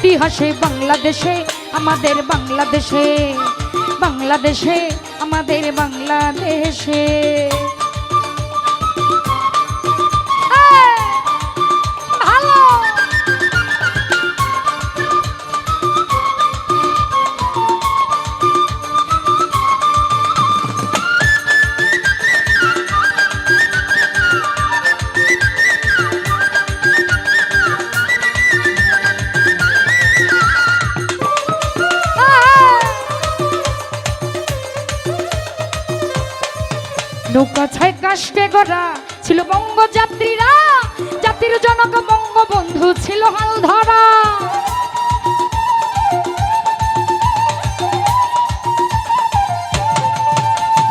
ইতিহাসে বাংলাদেশে আমাদের বাংলাদেশে বাংলাদেশে আমাদের বাংলাদেশে নৌকা ছায় কাষ্টে গড়া ছিল বঙ্গ যাত্রীরা, জাতির জনক বঙ্গবন্ধু ছিল হাল ধরা।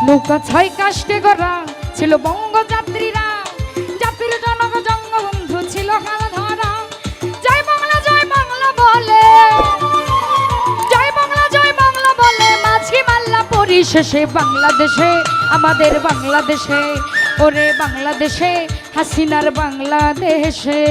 নৌকা ছায় কাষ্টে গড়া ছিল বঙ্গ যাত্রীরা, জাতির জনক বঙ্গবন্ধু ছিল হাল ধরা। জয় বাংলা বলে, জয় বাংলা বলে মাঝি মাল্লা পরিশেষে বাংলাদেশে আমাদের বাংলাদেশে, ওরে বাংলাদেশে হাসিনার বাংলাদেশে।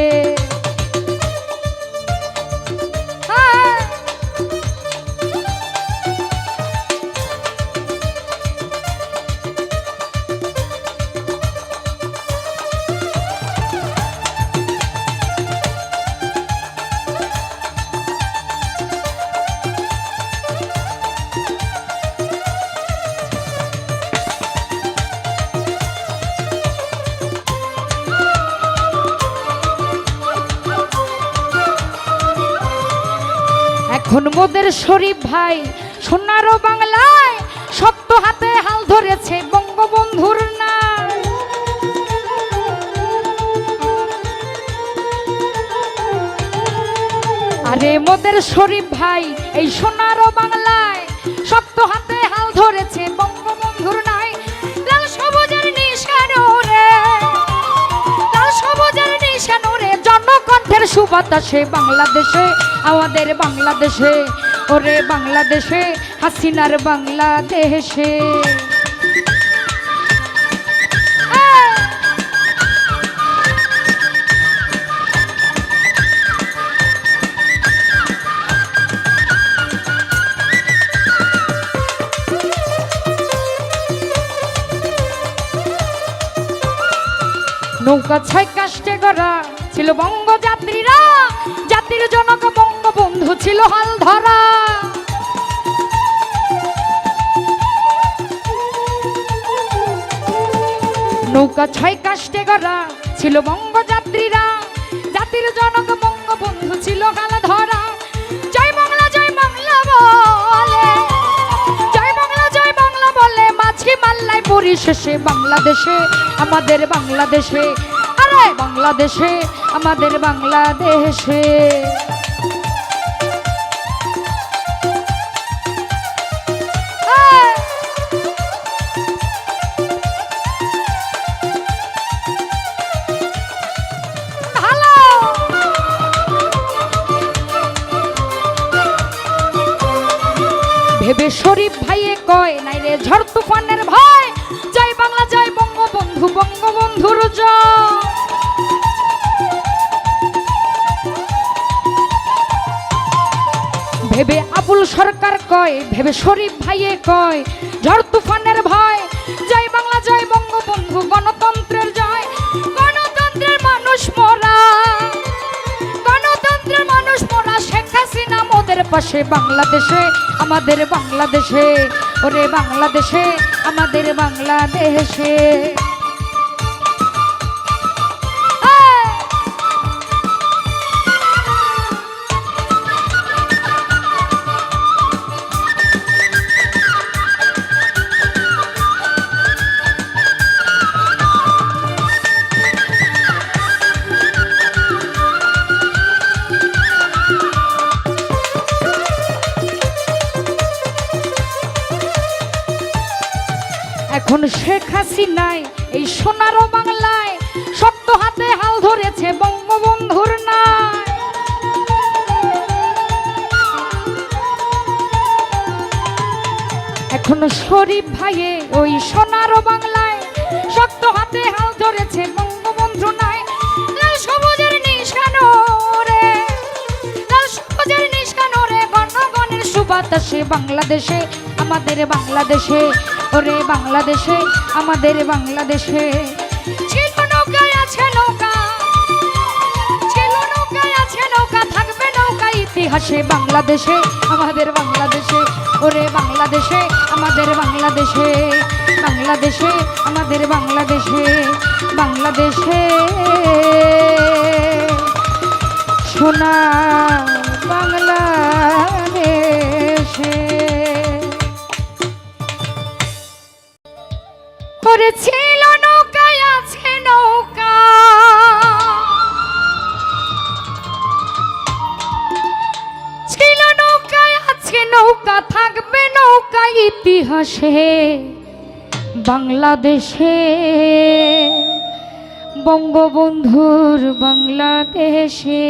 এখন মোদের শরীফ ভাই সোনারও বাংলায় শক্ত হাতে হাল ধরেছে বঙ্গবন্ধুর নাম। আরে মোদের শরীফ ভাই এই সোনারও বাংলায় শক্ত হাতে হাল ধরেছে বঙ্গবন্ধুর নাই। লাল সবুজের নিশানোরে, লাল সবুজের নিশানোরে জনকণ্ঠের সুবাতাসে বাংলাদেশে আমাদের বাংলাদেশে, ওরে বাংলাদেশে হাসিনার বাংলাদেশে। নৌকা ছয় কাষ্টে গড়া ছিল বঙ্গ যাত্রীরা, জাতির জনক বঙ্গবন্ধু ছিল হাল ধরা। নৌকা ছয় কাষ্টে গড়া ছিল বঙ্গ যাত্রীরা, জাতির জনক বঙ্গবন্ধু ছিল হাল ধরা। জয় বাংলা বলে, জয় বাংলা বলে মাঝি মাল্লায় পরিশেষে বাংলাদেশে আমাদের বাংলাদেশে, আরে বাংলাদেশে আমাদের বাংলাদেশে। ভেবে শরীফ ভাইয়ে কয় নাই রে ঝড় তুফানের ভয়, জয় বাংলা জয় বঙ্গবন্ধু বঙ্গবন্ধুর জয়। ভেবে আবুল সরকার কয়, ভেবে শরীফ ভাইয়ে কয় ঝড় তুফানের ভয়, জয় বাংলা জয় বঙ্গবন্ধু গণতন্ত্রের জয়। গণতন্ত্রের মানুষ মোরা, গণতন্ত্রের মানুষ মোরা, শেখ হাসিনা মোদের পাশে বাংলাদেশে আমাদের বাংলাদেশে, ওরে বাংলাদেশে আমাদের বাংলাদেশে। এখন শেখ হাসিনাই এই সোনারও বাংলায় শক্ত হাতে হাল ধরেছে বঙ্গবন্ধুর নাই। এখন শরীফ ভাইয়ে ওই সোনারও বাংলায় শক্ত হাতে হাল ধরেছে বঙ্গবন্ধু নাই। লাল সবুজের নিশানো রে, লাল সবুজের বাংলাদেশে, আমাদের বাংলাদেশে, ওরে বাংলাদেশে, আমাদের বাংলাদেশে ছিল নৌকায় আছে নৌকা, ছিল নৌকায় আছে নৌকা, থাকবে নৌকা ইতিহাসে। বাংলাদেশে, আমাদের বাংলাদেশে, ওরে বাংলাদেশে, আমাদের বাংলাদেশে, বাংলাদেশে, আমাদের বাংলাদেশে, বাংলাদেশে সোনা বাংলাদেশে। ওরে ছিল নৌকায় আছে নৌকা, ছিল নৌকায় আছে নৌকা, থাকবে নৌকা ইতিহাসে। বাংলাদেশে, বঙ্গবন্ধুর বাংলাদেশে।